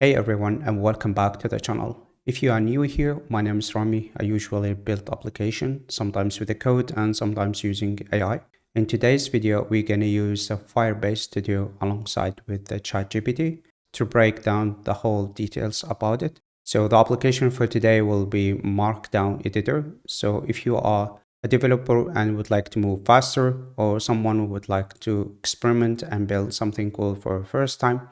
Hey everyone, and welcome back to the channel. If you are new here, my name is Rami. I usually build applications, sometimes with the code and sometimes using AI. In today's video, we're going to use the Firebase Studio alongside with the ChatGPT to break down the whole details about it. So the application for today will be Markdown Editor. So if you are a developer and would like to move faster, or someone who would like to experiment and build something cool for the first time,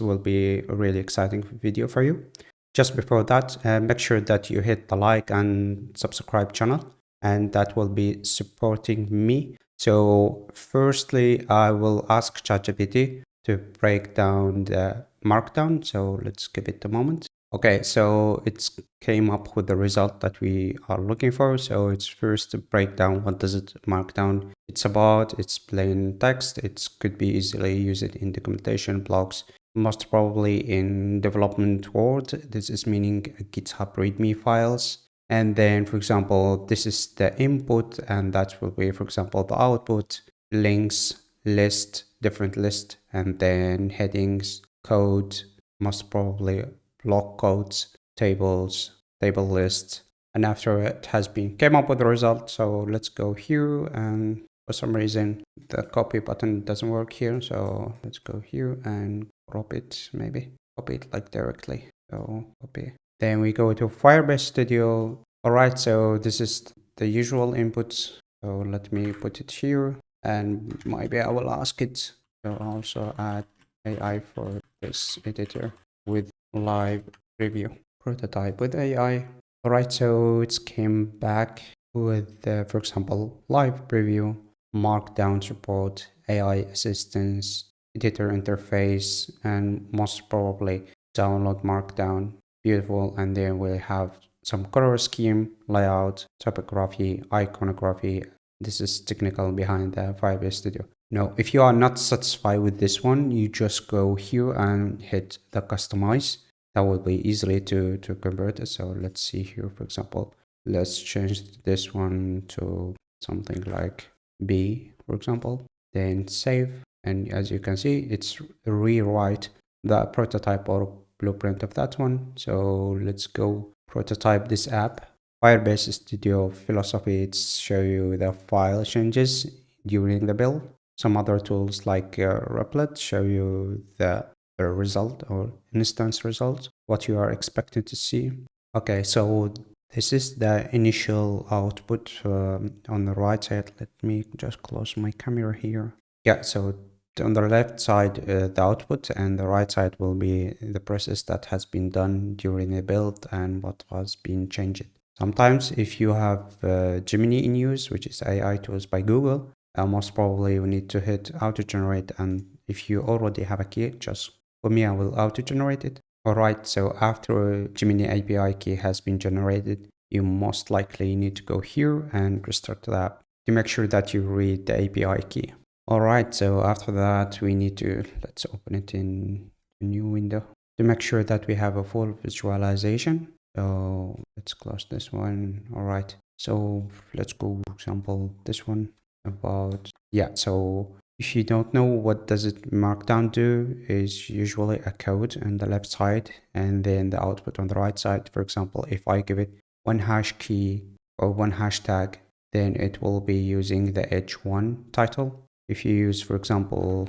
will be a really exciting video for you. Just before that, make sure that you hit the like and subscribe channel, and that will be supporting me. So firstly, I will ask ChatGPT to break down the markdown. So let's give it a moment. Okay, so it's came up with the result that we are looking for. So it's first to break down what does it markdown. It's about, it's plain text. It could be easily used in documentation, blogs, most probably in development world. This is meaning GitHub README files. And then, for example, this is the input, and that will be, for example, the output, links, list, different list, and then headings, code, most probably block codes, tables, table lists. And after it has been came up with the result, so let's go here, and for some reason the copy button doesn't work here, so let's go here and crop it, maybe copy it like directly. So copy, then we go to Firebase Studio. All right, so this is the usual inputs, so let me put it here, and maybe I will ask it to also add AI for this editor with live preview prototype with AI. All right, so it came back with, for example, live preview, markdown support, AI assistance, editor interface, and most probably download markdown. Beautiful. And then we have some color scheme, layout, typography, iconography. This is technical behind the Firebase Studio. Now, if you are not satisfied with this one, you just go here and hit the customize. That will be easily to convert it. So let's see here, for example, let's change this one to something like B, for example, then save. And as you can see, it's rewrite the prototype or blueprint of that one. So let's go prototype this app. Firebase Studio philosophy, it's show you the file changes during the build. Some other tools like Replit show you the result or instance result, what you are expected to see. Okay, so this is the initial output on the right side. Let me just close my camera here. Yeah, so on the left side, the output, and the right side will be the process that has been done during the build and what has been changed. Sometimes if you have Gemini in use, which is AI tools by Google, most probably you need to hit auto generate, and if you already have a key, just for me I will auto generate it. Alright, so after Gemini API key has been generated, you most likely need to go here and restart the app to make sure that you read the API key. Alright, so after that we need to, let's open it in a new window to make sure that we have a full visualization. So let's close this one. Alright, so let's go, for example, this one about, yeah, so if you don't know what does it markdown do, is usually a code on the left side and then the output on the right side. For example, if I give it one hash key or one hashtag, then it will be using the h1 title. If you use, for example,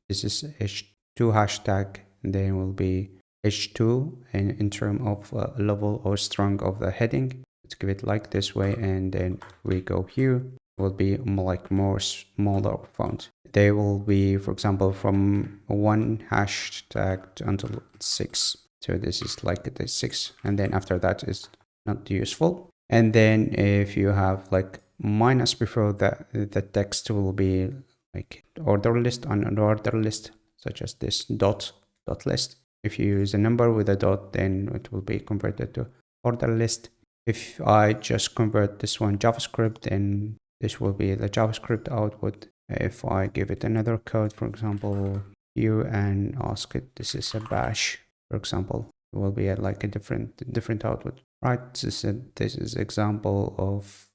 this is h2 hashtag, then will be h2 in terms of level or strong of the heading. Let's give it like this way, and then we go here, will be like more smaller font. They will be, for example, from one hashtag until 6. So this is like the 6, and then after that is not useful. And then if you have like minus before the text will be like order list on an order list, such as this dot list. If you use a number with a dot, then it will be converted to order list. If I just convert this one JavaScript, then this will be the JavaScript output. If I give it another code, for example, here, and ask it, this is a bash, for example, it will be like a different output. Right, this is example of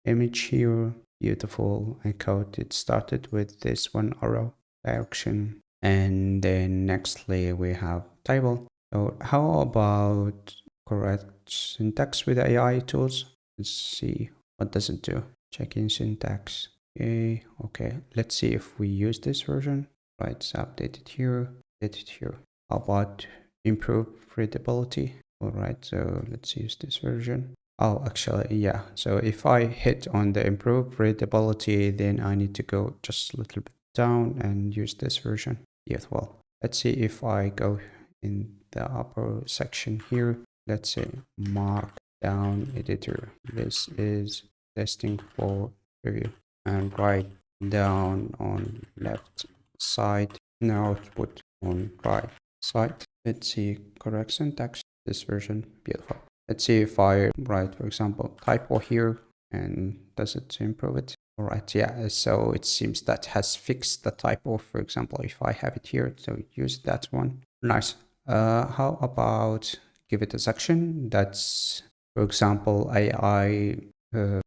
image here. Beautiful. And code, it started with this one arrow direction, and then nextly we have table. So how about correct syntax with AI tools? Let's see what does it do. Check in syntax. Okay. Let's see if we use this version. Right, it's updated here, updated here. How about improve readability? All right, so let's use this version. Oh, actually, yeah. So if I hit on the improve readability, then I need to go just a little bit down and use this version. Yes, well, let's see if I go in the upper section here. Let's say Markdown Editor. This is testing for review, and write down on left side, now output on right side. Let's see correct syntax. This version, beautiful. Let's see if I write, for example, typo here, and does it improve it? All right, yeah, so it seems that has fixed the typo. For example, if I have it here, so use that one. Nice. How about give it a section that's, for example, AI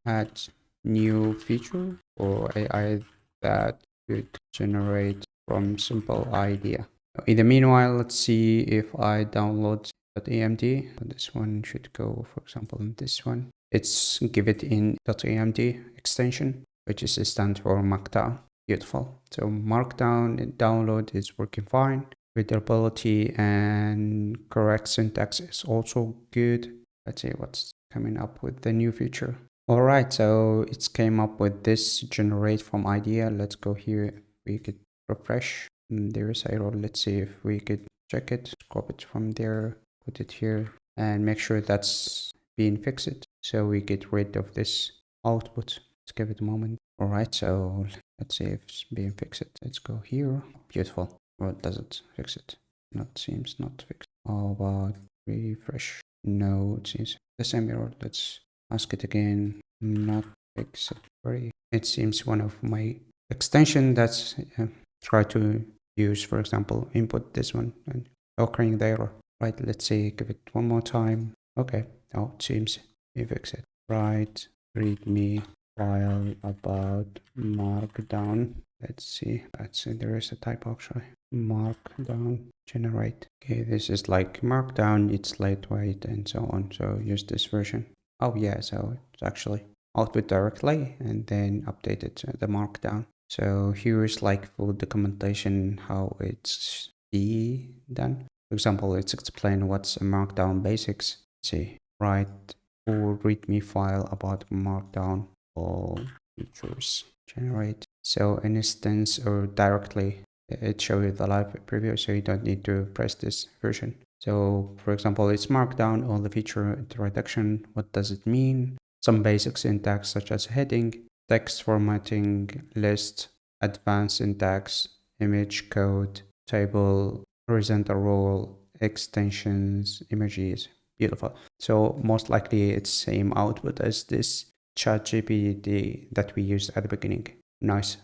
add new feature or AI that could generate from simple idea. In the meanwhile, let's see if I download .amd. This one should go, for example, in this one. It's give it in .amd extension, which is a stand for Markdown. Beautiful. So Markdown download is working fine. Readability and correct syntax is also good. Let's see what's coming up with the new feature. All right, so it's came up with this generate from idea. Let's go here. We could refresh. There is error. Let's see if we could check it, copy it from there, put it here, and make sure that's being fixed. So we get rid of this output. Let's give it a moment. All right, so let's see if it's being fixed. Let's go here. Beautiful. Well, does it fix it? Not seems not fixed. How about refresh? No, it seems the same error. Let's ask it again. Not fix it. It seems one of my extension that's try to use, for example, input this one and occurring the error. Right, let's see, give it one more time. Okay, now it seems we fix it. Right, readme file about Markdown. Let's see, there is a typo actually. Markdown generate. Okay, this is like Markdown, it's lightweight and so on. So use this version. Oh yeah, so it's actually output directly and then updated the Markdown. So here's like full documentation how it's be done. For example, it's explain what's a Markdown basics. Let's see, write or readme file about Markdown all features generate. So an instance or directly it shows you the live preview, so you don't need to press this version. So for example, it's Markdown, all the feature introduction. What does it mean? Some basic syntax such as heading, text formatting, list, advanced syntax, image code, table, horizontal row, extensions, images. Beautiful. So most likely it's same output as this ChatGPT that we used at the beginning. Nice.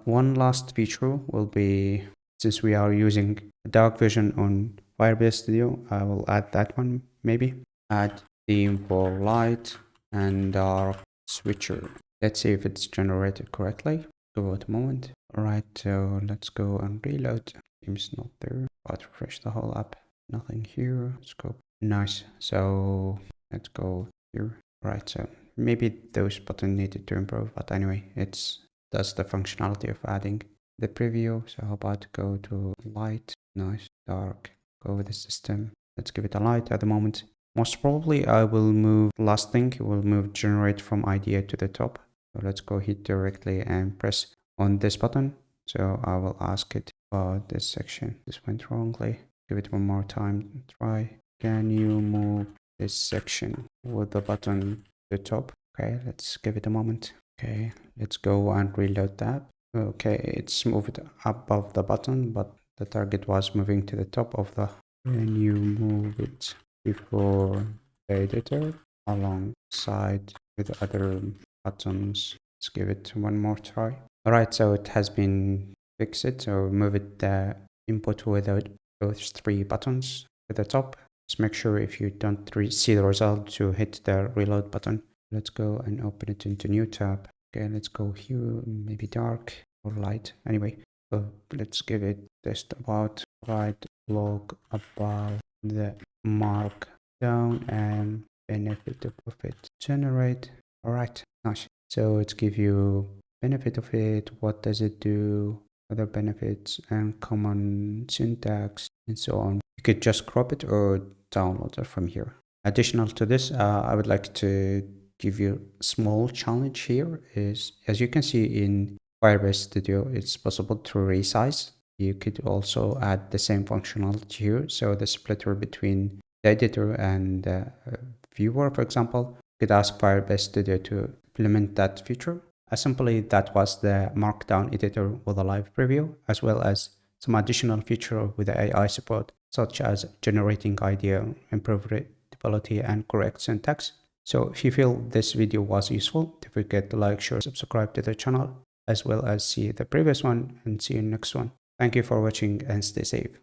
One last feature will be, since we are using dark vision on Firebase Studio, I will add that one maybe. Add theme for light and dark switcher. Let's see if it's generated correctly. Give it a moment. Alright, so let's go and reload. Seems not there. But refresh the whole app. Nothing here. Let's go. Nice. So let's go here. Right, so maybe those buttons needed to improve, but anyway, it's does the functionality of adding the preview. So how about go to light, nice, dark, go with the system. Let's give it a light at the moment. Most probably I will move last thing, we'll move generate from idea to the top. So let's go hit directly and press on this button. So I will ask it about this section. This went wrongly. Give it one more time. Try. Can you move this section with the button to the top? Okay, let's give it a moment. Okay, let's go and reload that. Okay, it's moved above the button, but the target was moving to the top of the. Can you move it before the editor alongside with other buttons? Let's give it one more try. Alright, so it has been fixed. So move it the input without those three buttons at the top. Just make sure if you don't see the result to hit the reload button. Let's go and open it into new tab. Okay, let's go here, maybe dark or light. Anyway, so let's give it test about right blog about the markdown and benefit of it. Generate. All right, nice. So it's give you benefit of it, what does it do, other benefits, and common syntax, and so on. You could just crop it or download it from here. Additional to this, I would like to give you a small challenge here. Is, as you can see in Firebase Studio, it's possible to resize. You could also add the same functionality here. So the splitter between the editor and the viewer, for example, you could ask Firebase Studio to implement that feature. Simply, that was the Markdown Editor with a live preview, as well as some additional feature with the AI support, such as generating idea, improved readability, and correct syntax. So if you feel this video was useful, don't forget to like, share, subscribe to the channel, as well as see the previous one, and see you next one. Thank you for watching and stay safe.